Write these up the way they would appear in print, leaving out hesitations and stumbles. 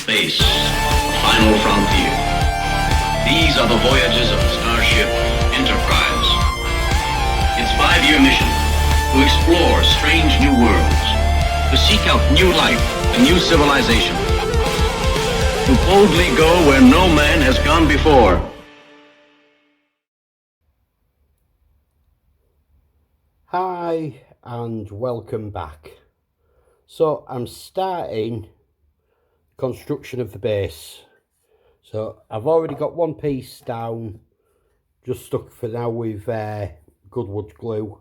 space, the final frontier. These are the voyages of Starship Enterprise. Its 5-year mission, to explore strange new worlds, to seek out new life and new civilization, to boldly go where no man has gone before. Hi and welcome back. So I'm starting construction of the base. So I've already got one piece down, just stuck for now with good wood glue.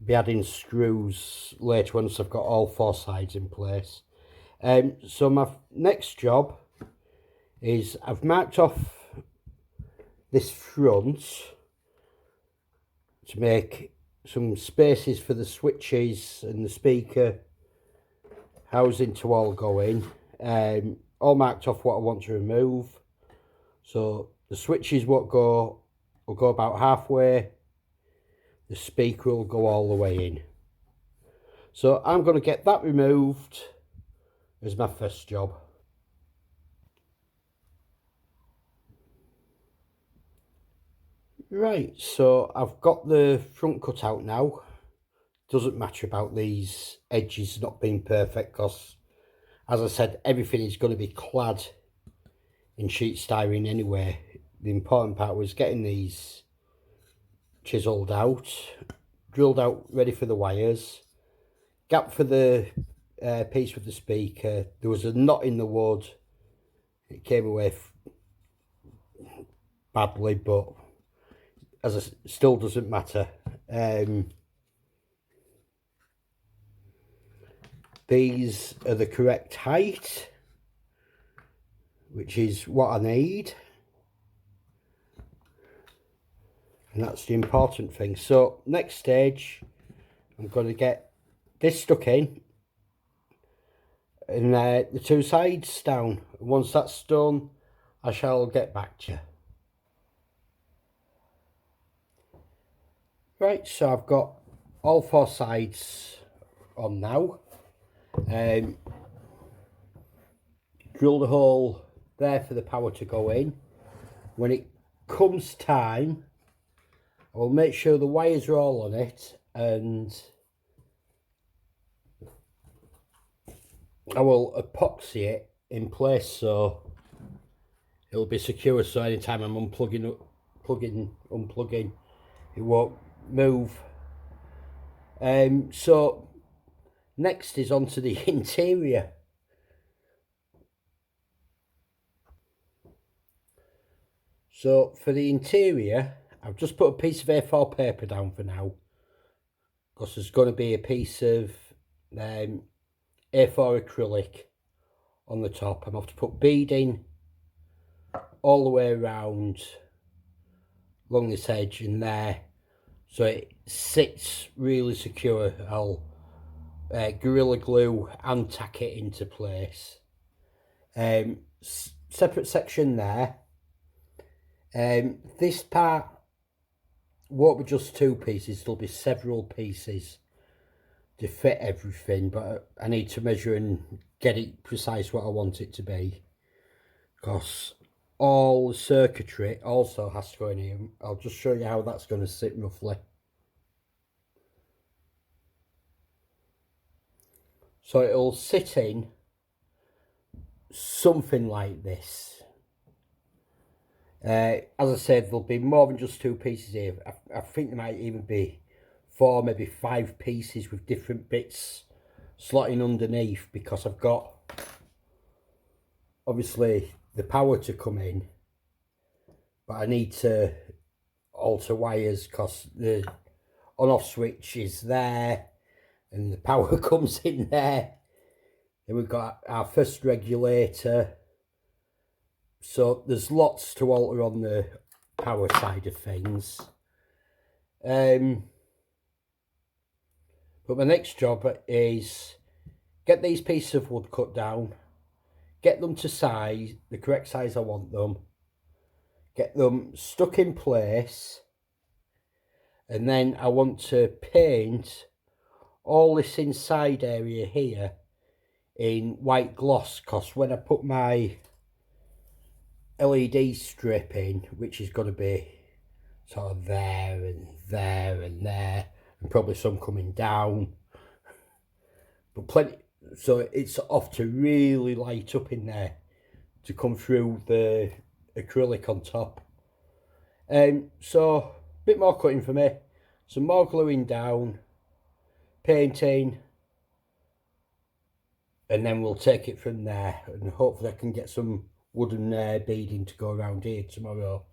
Be adding screws later once I've got all 4 sides in place. So my next job is I've marked off this front to make some spaces for the switches and the speaker housing to all go in. All marked off what I want to remove. So the switches will go about halfway. The speaker will go all the way in. So I'm going to get that removed as my first job. Right, so I've got the front cut out now. Doesn't matter about these edges not being perfect because, as I said, everything is going to be clad in sheet styrene anyway. The important part was getting these chiselled out, drilled out, ready for the wires. Gap for the piece with the speaker. There was a knot in the wood. It came away badly, but still doesn't matter. These are the correct height, which is what I need, and that's the important thing. So next stage, I'm going to get this stuck in and the 2 sides down. Once that's done, I shall get back to you. Right, so I've got all 4 sides on now. Drilled a hole there for the power to go in. When it comes time, I will make sure the wires are all on it, and I will epoxy it in place so it'll be secure, so anytime I'm unplugging, it won't move. So next is onto the interior. So for the interior, I've just put a piece of A4 paper down for now, because there's going to be a piece of A4 acrylic on the top. I'm going to have to put beading all the way around along this edge and there, so it sits really secure. I'll Gorilla Glue and tack it into place. Separate section there. This part won't be just 2 pieces, there'll be several pieces to fit everything, but I need to measure and get it precise what I want it to be, because all the circuitry also has to go in here. I'll just show you how that's going to sit roughly. So it'll sit in something like this. As I said, there'll be more than just 2 pieces here. I think there might even be 4, maybe 5 pieces with different bits slotting underneath, because I've got obviously the power to come in, but I need to alter wires because the on-off switch is there and the power comes in there. Then we've got our first regulator. So there's lots to alter on the power side of things. But my next job is get these pieces of wood cut down, get them to size, the correct size I want them, get them stuck in place, and then I want to paint all this inside area here in white gloss, because when I put my LED strip in, which is going to be sort of there and there and there, and probably some coming down, but plenty, so it's off to really light up in there to come through the acrylic on top. So a bit more cutting for me, some more gluing down, painting, and then we'll take it from there, and hopefully I can get some wooden beading to go around here tomorrow.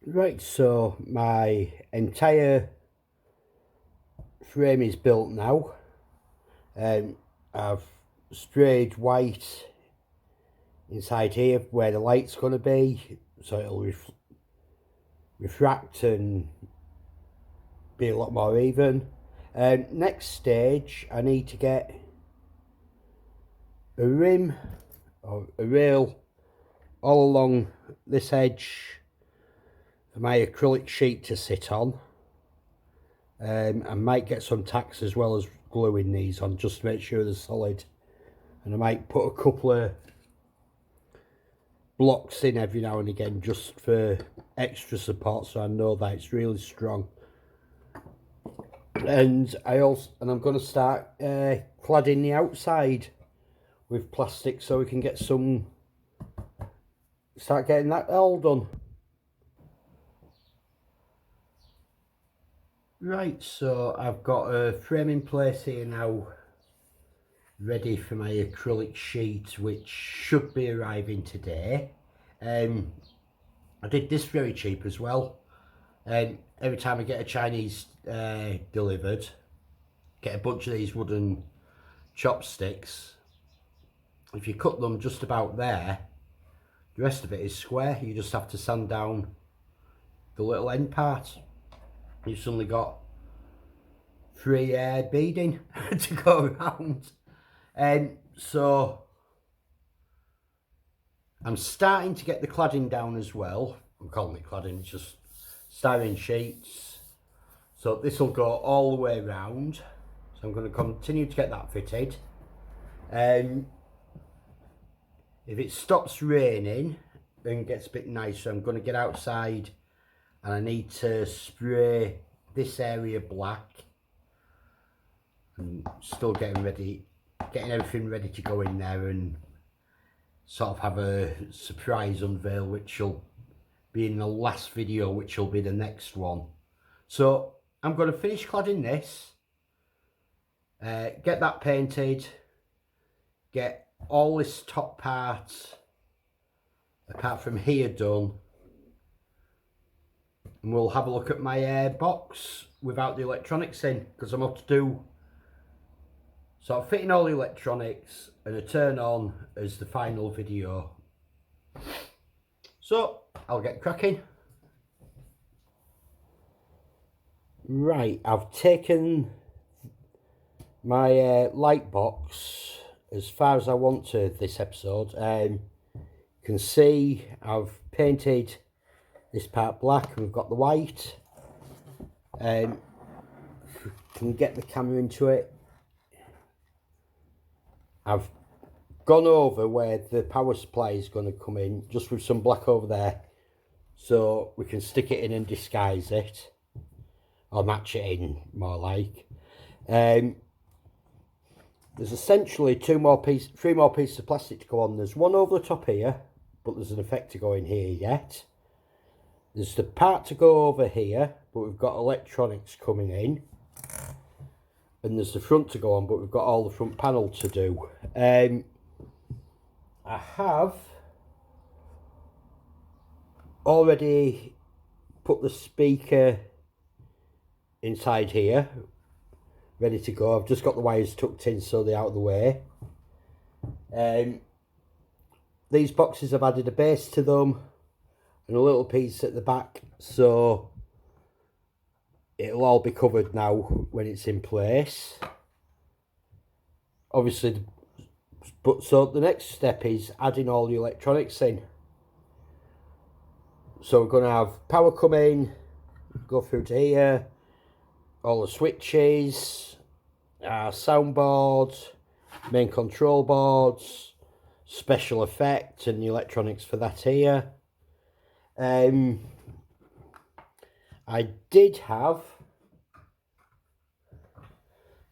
Right, so my entire frame is built now. I've sprayed white inside here where the light's going to be, so it'll refract and be a lot more even. Next stage, I need to get a rim or a rail all along this edge for my acrylic sheet to sit on. I might get some tacks as well as gluing these on just to make sure they're solid, and I might put a couple of blocks in every now and again just for extra support, so I know that it's really strong. And I'm going to start cladding the outside with plastic so we can get start getting that all done. Right, so I've got a frame in place here now, ready for my acrylic sheet, which should be arriving today. I did this very cheap as well. Every time I get a Chinese delivered, get a bunch of these wooden chopsticks. If you cut them just about there, the rest of it is square. You just have to sand down the little end part. You've suddenly got free beading to go around. So I'm starting to get the cladding down as well. I'm calling it cladding, it's just styrene sheets. So this will go all the way around. So I'm going to continue to get that fitted. If it stops raining and gets a bit nicer, I'm going to get outside and I need to spray this area black. And still getting everything ready to go in there and sort of have a surprise unveil, which will be in the last video, which will be the next one. So I'm going to finish cladding this, get that painted, get all this top part apart from here done, and we'll have a look at my box without the electronics in, because I'm up to do sort of fitting all the electronics and a turn on as the final video. So I'll get cracking. Right, I've taken my light box as far as I want to this episode. You can see I've painted this part black and we've got the white. Can get the camera into it. I've gone over where the power supply is going to come in, just with some black over there, so we can stick it in and disguise it, or match it in more like. There's essentially three more pieces of plastic to go on. There's one over the top here, but there's an effect to go in here yet. There's the part to go over here, but we've got electronics coming in. And there's the front to go on, but we've got all the front panel to do. I have already put the speaker inside here, ready to go. I've just got the wires tucked in so they're out of the way. These boxes, I've added a base to them and a little piece at the back, so it'll all be covered now when it's in place. Obviously, but so the next step is adding all the electronics in. So we're going to have power come in, go through to here, all the switches, our soundboard, main control boards, special effect and the electronics for that here. I did have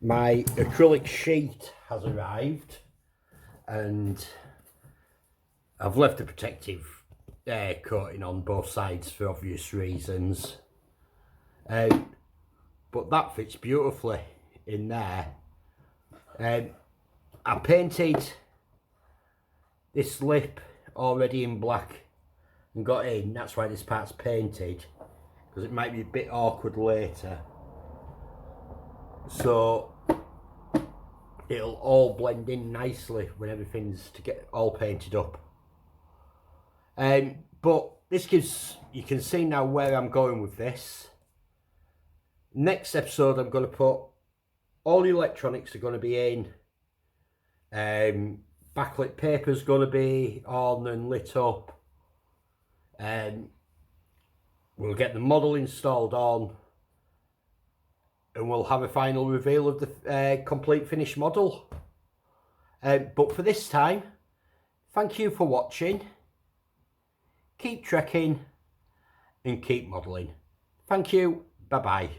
my acrylic sheet has arrived, and I've left a protective coating on both sides for obvious reasons. But that fits beautifully in there. I painted this lip already in black and got in. That's why this part's painted, because it might be a bit awkward later. So it'll all blend in nicely when everything's to get all painted up. But this gives, you can see now where I'm going with this. Next episode I'm going to put all the electronics are going to be in. Backlit paper's going to be on and lit up. We'll get the model installed on, and we'll have a final reveal of the complete finished model. But for this time, thank you for watching. Keep trekking and keep modelling. Thank you. Bye bye.